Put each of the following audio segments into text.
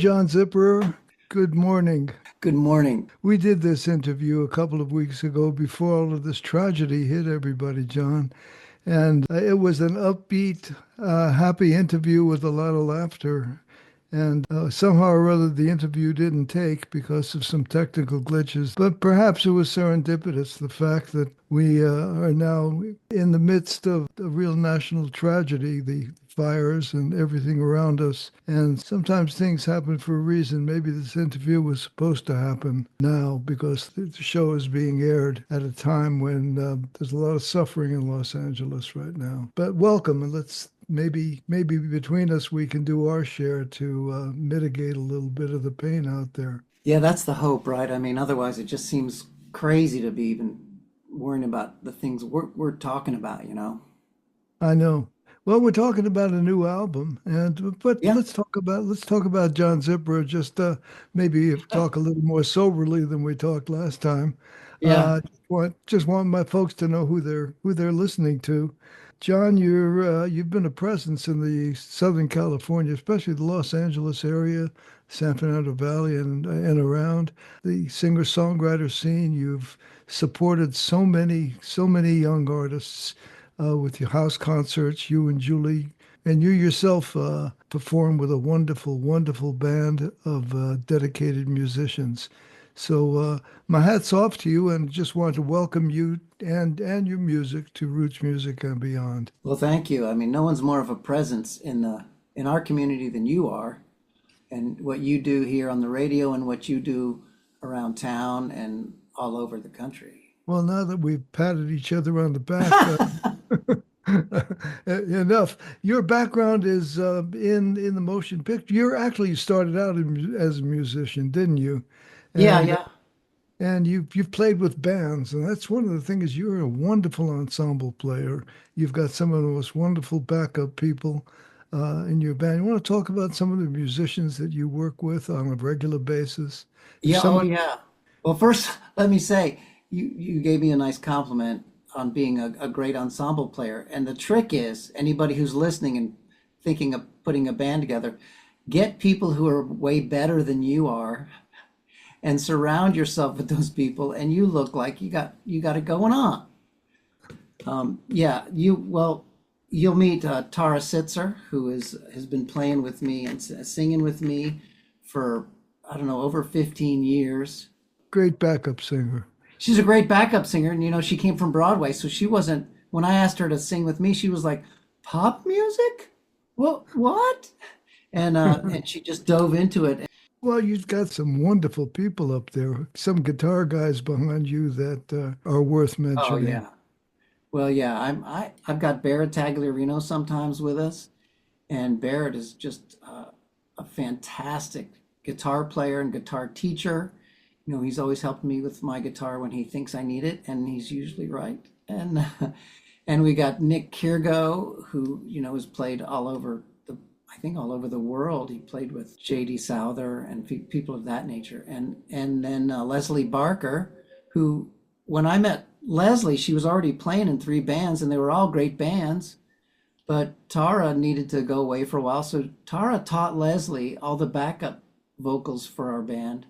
John Zipperer. Good morning. Good morning. We did this interview a couple of weeks ago before all of this tragedy hit everybody, John. And it was an upbeat, happy interview with a lot of laughter. And somehow or other, the interview didn't take because of some technical glitches. But perhaps it was serendipitous, the fact that we are now in the midst of a real national tragedy, the fires and everything around us. And sometimes things happen for a reason. Maybe this interview was supposed to happen now because the show is being aired at a time when there's a lot of suffering in Los Angeles right now. But welcome, and let's maybe between us we can do our share to mitigate a little bit of the pain out there. Yeah, that's the hope, right? I mean, otherwise it just seems crazy to be even worrying about the things we're talking about, you know? I know. Well, we're talking about a new album, and but Yeah. let's talk about John Zipper. Just maybe talk a little more soberly than we talked last time. Yeah. Just want my folks to know who they're listening to. John, you've been a presence in the Southern California, especially the Los Angeles area, San Fernando Valley, and around the singer-songwriter scene. You've supported so many young artists with your house concerts, you and Julie, and you yourself perform with a wonderful, wonderful band of dedicated musicians. So my hat's off to you, and just want to welcome you and your music to Roots Music and beyond. Well, thank you. I mean, no one's more of a presence in our community than you are. And what you do here on the radio and what you do around town and all over the country. Well, now that we've patted each other on the back, enough. Your background is in the motion picture. You started out as a musician, didn't you? Yeah, And yeah. And you've played with bands, and that's one of the things. You're a wonderful ensemble player. You've got some of the most wonderful backup people in your band. You want to talk about some of the musicians that you work with on a regular basis? If Yeah, oh somebody, yeah. Well, first, let me say, you gave me a nice compliment on being a great ensemble player. And the trick is, anybody who's listening and thinking of putting a band together, get people who are way better than you are and surround yourself with those people, and you look like you got it going on. Yeah, you'll meet Tara Sitzer, who has been playing with me and singing with me for I don't know over 15 years. great backup singer. She's a great backup singer, and she came from Broadway, so she wasn't. When I asked her to sing with me, she was like, "Pop music? What?" And she just dove into it. Well, you've got some wonderful people up there. Some guitar guys behind you that are worth Oh mentioning. yeah. Well, yeah, I've got Barrett Tagliarino sometimes with us, and Barrett is just a fantastic guitar player and guitar teacher. He's always helped me with my guitar when he thinks I need it, and he's usually right. And and we got Nick Kirgo, who has played all over I think all over the world. He played with J.D. Souther and people of that nature, and then Leslie Barker, who when I met Leslie, she was already playing in three bands, and they were all great bands. But Tara needed to go away for a while, so Tara taught Leslie all the backup vocals for our band,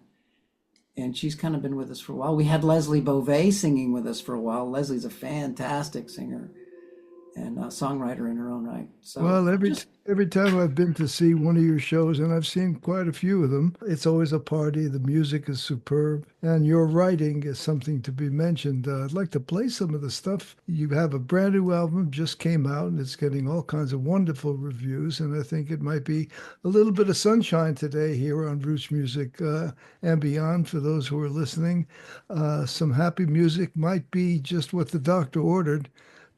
and she's kind of been with us for a while. We had Leslie Beauvais singing with us for a while. Leslie's a fantastic singer and a songwriter in her own right. So Well, just every time I've been to see one of your shows, and I've seen quite a few of them, it's always a party. The music is superb, and your writing is something to be mentioned. I'd like to play some of the stuff. You have a brand new album just came out, and it's getting all kinds of wonderful reviews. And I think it might be a little bit of sunshine today here on Roots Music and beyond for those who are listening. Some happy music might be just what the doctor ordered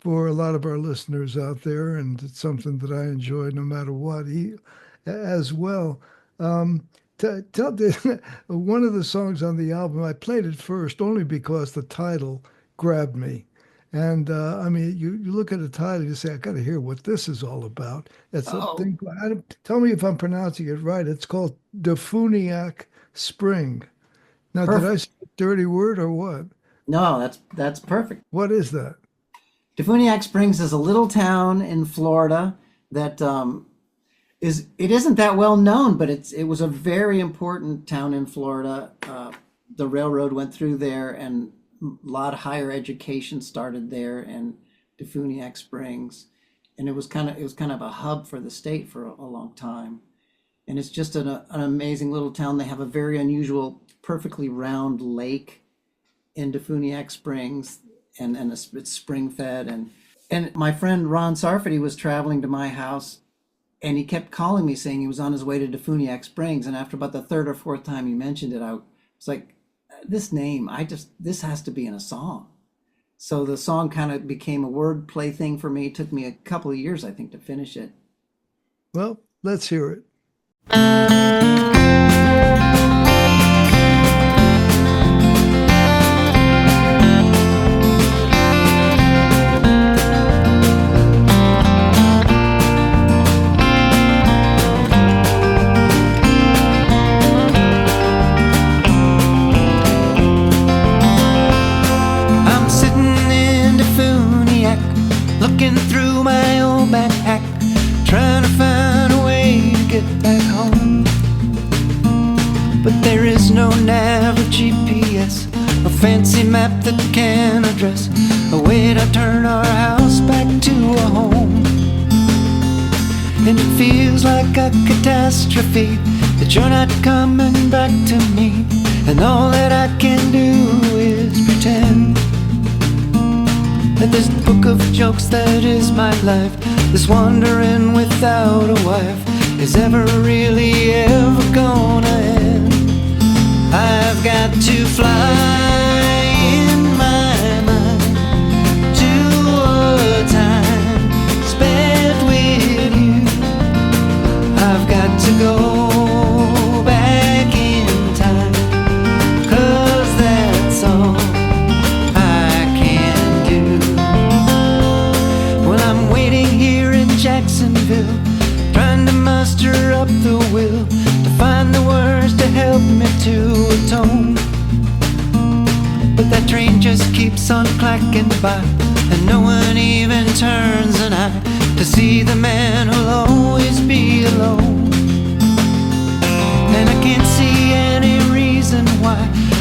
for a lot of our listeners out there, and it's something that I enjoy no matter what as well. Um, one of the songs on the album, I played it first only because the title grabbed me. And I mean, you look at the title, you say, I got to hear what this is all about. It's a oh, thing, tell me if I'm pronouncing it right. It's called Defuniak Spring. Now, did I perfect. say a dirty word or what? No, that's perfect. What is that? Defuniak Springs is a little town in Florida that it isn't that well known, but it was a very important town in Florida. The railroad went through there, and a lot of higher education started there in Defuniak Springs, and it was kind of a hub for the state for a long time. And it's just an amazing little town. They have a very unusual, perfectly round lake in Defuniak Springs, and it's spring fed. And my friend Ron Sarfati was traveling to my house, and he kept calling me saying he was on his way to Defuniak Springs. And after about the third or fourth time he mentioned it, I was like, this name, this has to be in a song. So the song kind of became a word play thing for me. It took me a couple of years, I think, to finish it. Well, let's hear it. Looking through my old backpack, trying to find a way to get back home. But there is no nav or GPS, a fancy map that can address a way to turn our house back to a home. And it feels like a catastrophe that you're not coming back to me, and all that I can do is pretend that this book of jokes that is my life, this wandering without a wife, is ever really ever gonna end. I've got to fly in my mind to a time spent with you. I've got to go back in time, 'cause that's all Jacksonville, trying to muster up the will to find the words to help me to atone. But that train just keeps on clacking by, and no one even turns an eye to see the man who'll always be alone. And I can't see any reason why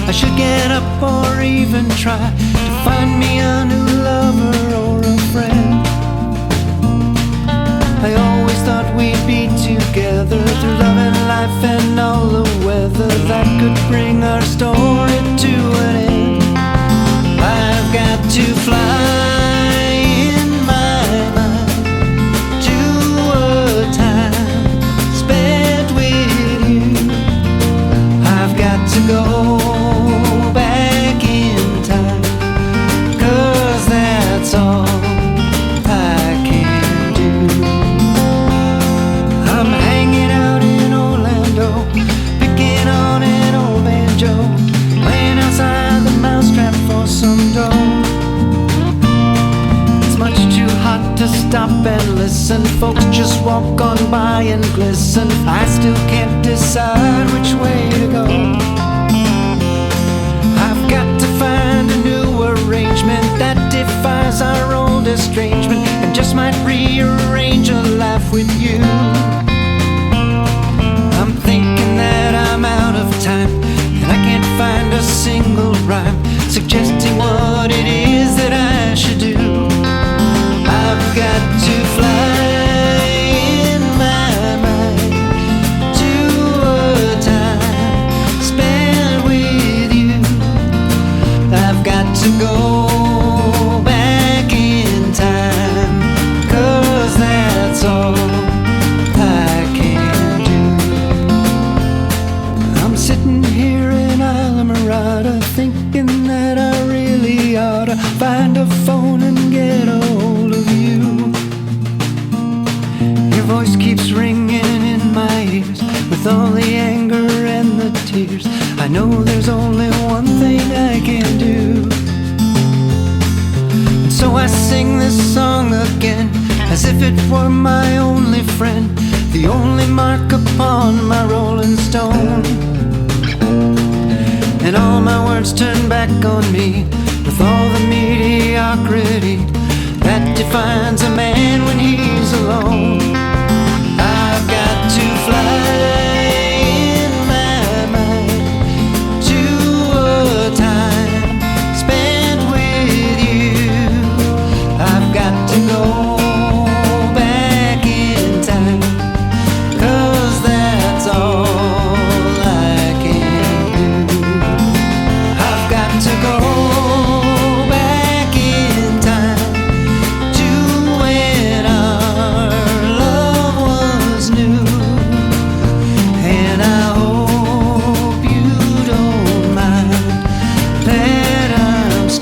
I should get up or even try to find me a new lover or a friend. I always thought we'd be together through love and life and all the weather that could bring our story to an end. I've got to fly in my mind to a time spent with you. I've got to go back in time, 'cause that's all I can do. I'm hanging out in Orlando, picking on an old banjo, laying outside the mousetrap for some dough. It's much too hot to stop and listen. Folks just walk on by and glisten. I still can't decide which way to go. I've got to find a new arrangement that defies our old estrangement, and just might rearrange a life with you. I'm thinking that I'm out of time, and I can't find a single rhyme suggesting what it is that I should do. I've got to fly in my mind to a time spent with you. I've got to go back in time, 'cause that's all I can do. I'm sitting here in Islamorada, thinking that I really ought to find a phone and get a hold of you. Your voice keeps ringing in my ears with all the anger and the tears. I know there's only one thing I can do, and so I sing this song again as if it were my only friend, the only mark upon my rolling stone. And all my words turn back on me with all the mediocrity that defines a man when he's alone. I've got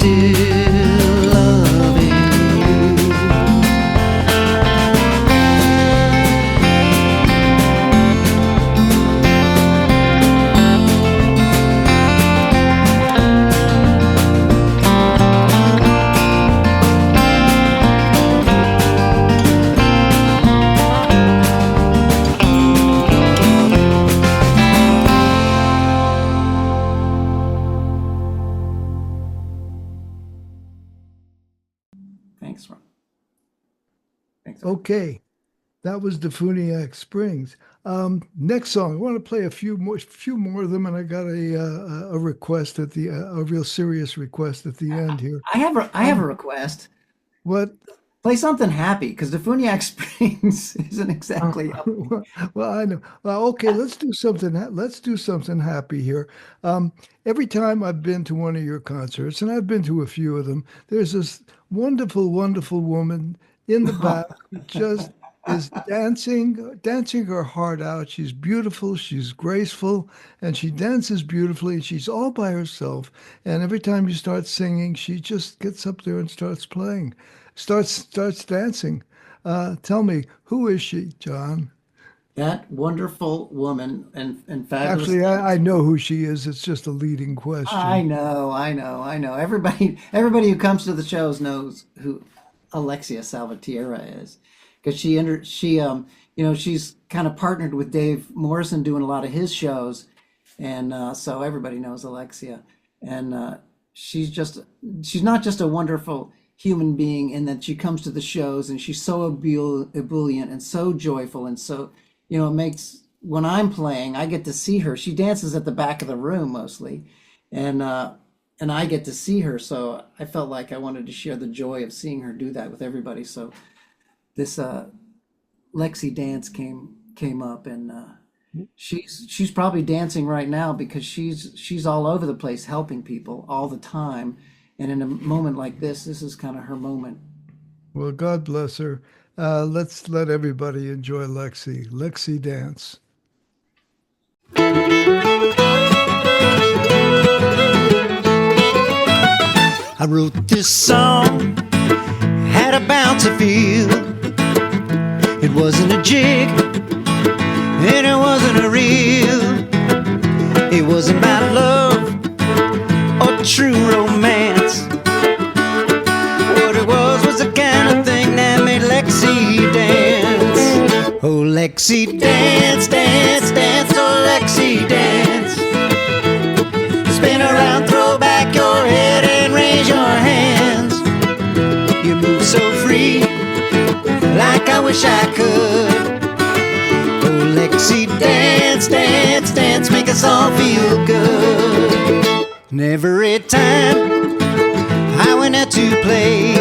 still loving you. Thanks, Ron. Thanks. Okay, that was Defuniak Springs. Next song, I want to play a few more of them, and I got a request at the a real serious request at the end here. I have a request. What? Play something happy, because Defuniak Springs isn't exactly up. Well, I know. Well, okay, let's do something. Let's do something happy here. Every time I've been to one of your concerts, and I've been to a few of them, there's this wonderful, wonderful woman in the back who just is dancing her heart out. She's beautiful, she's graceful, and she dances beautifully. She's all by herself. And every time you start singing, she just gets up there and starts playing, starts dancing. Tell me, who is she, John? That wonderful woman and fabulous. Actually, I know who she is. It's just a leading question. I know. Everybody who comes to the shows knows who Alexia Salvatierra is, because she's kind of partnered with Dave Morrison doing a lot of his shows, and so everybody knows Alexia, and she's not just a wonderful human being in that she comes to the shows and she's so ebullient and so joyful, and so it makes, when I'm playing, I get to see her. She dances at the back of the room mostly, and I get to see her. So I felt like I wanted to share the joy of seeing her do that with everybody. So this Lexi dance came up, and she's probably dancing right now, because she's all over the place helping people all the time. And in a moment like this is kind of her moment. Well, God bless her. Let's let everybody enjoy Lexi. Lexi dance. I wrote this song, had a bounce to feel. It wasn't a jig, and it wasn't a reel. It wasn't about love or true romance. What it was the kind of thing that made Lexi dance. Oh, Lexi dance, dance, dance, oh, Lexi dance. Spin around, throw back your head and raise your hands. You move so free, like I wish I could. Oh, Lexi dance, dance, dance, make us all feel good. And every time I went out to play,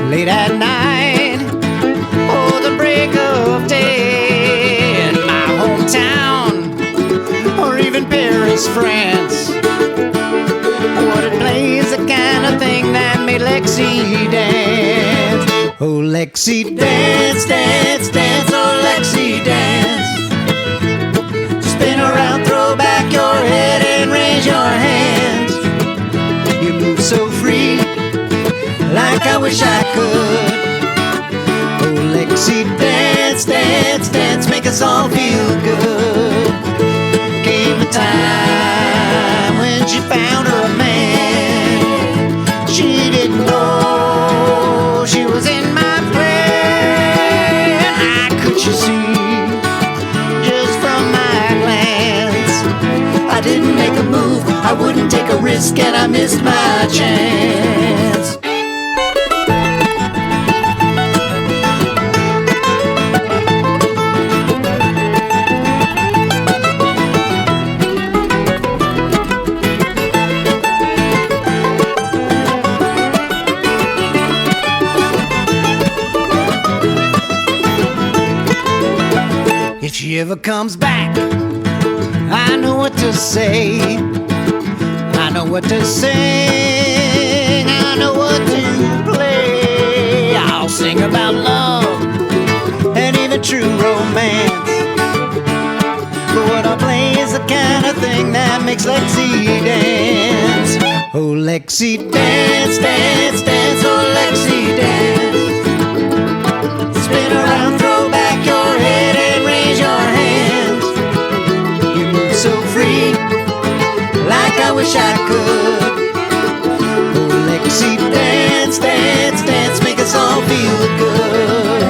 late at night or the break of day, in my hometown or even Paris, France, what it plays the kind of thing that made Lexi dance. Oh, Lexi dance, dance, dance, oh, Lexi dance. Spin around, throw back your head and raise your hands. You move so free, like I wish I could. Oh, Lexi dance, dance, dance, make us all feel good. Came a time when she found her a man. She didn't know she was in my plan. How could she see just from my glance? I didn't make a move, I wouldn't take a risk, and I missed my chance. If she ever comes back, I know what to say. I know what to sing, I know what to play. I'll sing about love and even true romance. But what I play is the kind of thing that makes Lexi dance. Oh, Lexi, dance, dance, dance, oh Lexi, dance. Spin around, throw back your head and raise your hands. You move so free, like I wish I could. Oh Lexi, dance, dance, dance, make us all feel good.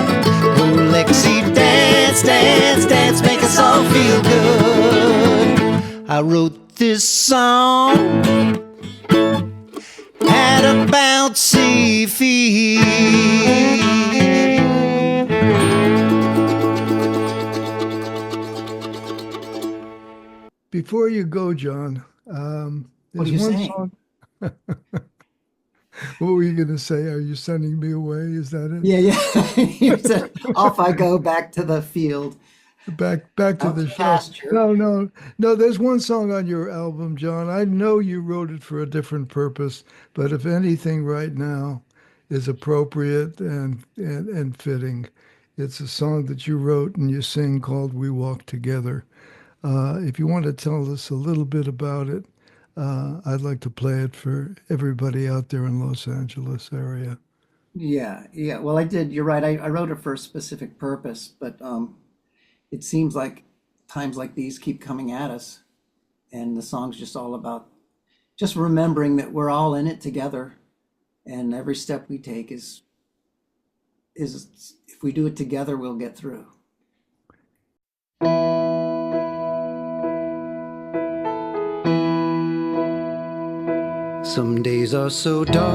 Oh Lexi, dance, dance, dance, make us all feel good. I wrote this song at a bouncy feet. Before you go, John, What are there's you one saying? song. What were you going to say? Are you sending me away? Is that it? Yeah, yeah. You said, off I go back to the field. Back to Out the to show. pasture. No. There's one song on your album, John. I know you wrote it for a different purpose, but if anything right now is appropriate and fitting, it's a song that you wrote and you sing called "We Walk Together." If you want to tell us a little bit about it, I'd like to play it for everybody out there in Los Angeles area. Yeah, yeah. Well, I did. You're right. I wrote it for a specific purpose, but it seems like times like these keep coming at us, and the song's just all about just remembering that we're all in it together, and every step we take is if we do it together, we'll get through. Some days are so dark,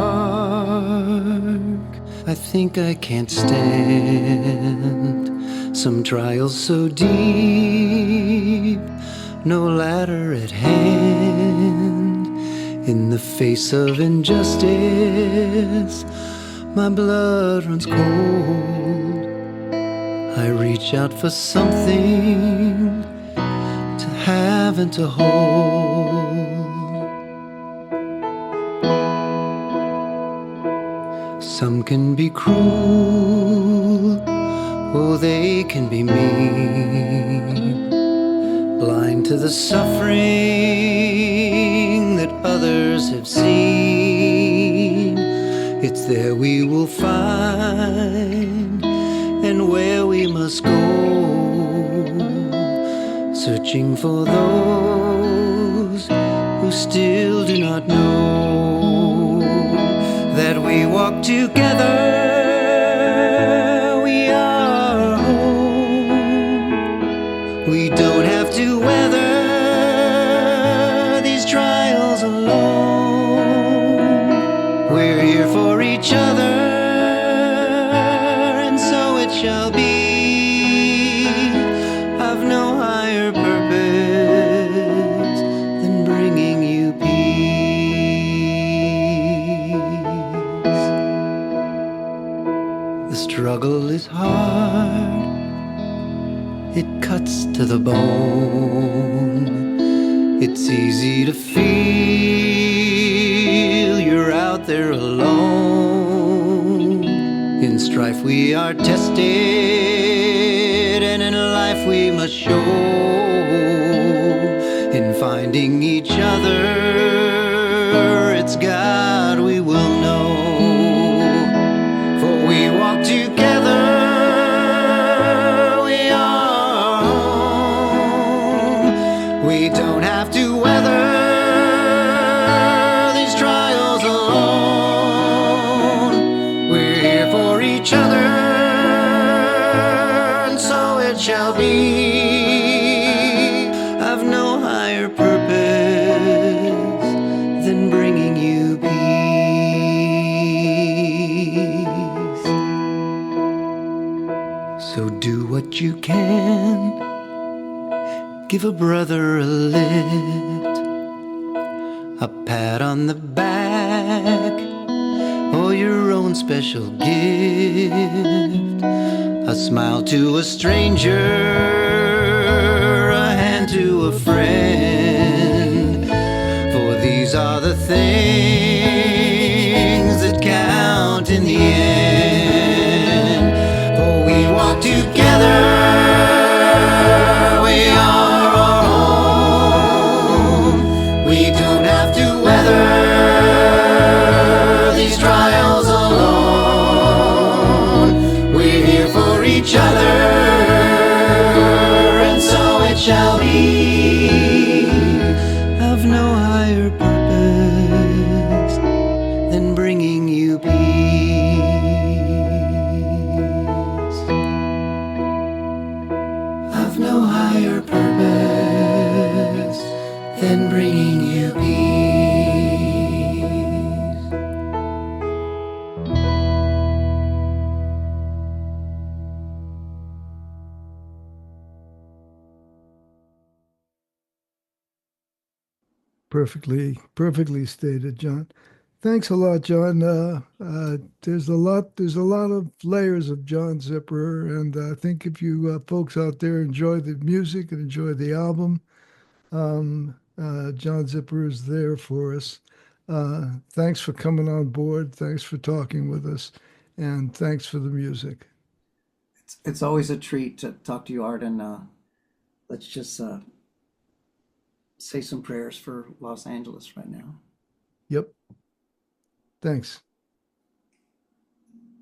I think I can't stand. Some trials so deep, no ladder at hand. In the face of injustice, my blood runs cold. I reach out for something to have and to hold. Some can be cruel, oh, they can be mean, blind to the suffering that others have seen. It's there we will find, and where we must go, searching for those who still do not know that we walk together, we are home. We don't have to weather these trials alone. We're here for each other, and so it shall be. I've no higher purpose than bringing you peace. The struggle is hard, it cuts to the bone. It's easy to feel you're out there alone. In strife we are tested, and in life we must show. In finding each other, it's God we will know. For we walk together, we are home. We don't have to weather these trials alone. We're here for each other, and so it shall be. I've no higher purpose than bringing you peace. So do what you can, give a brother a lift, a pat on the back, or your own special gift, a smile to a stranger, a hand to a friend. For these are the things that count in the end. For we walk together, we are our home. We don't have to weather higher purpose than bringing you peace. I've no higher purpose than bringing you peace. Perfectly stated, John. Thanks a lot, John. There's a lot of layers of John Zipperer, and I think if you folks out there enjoy the music and enjoy the album, John Zipperer is there for us. Thanks for coming on board. Thanks for talking with us, and thanks for the music. It's always a treat to talk to you, Art, and let's just say some prayers for Los Angeles right now. Yep. Thanks.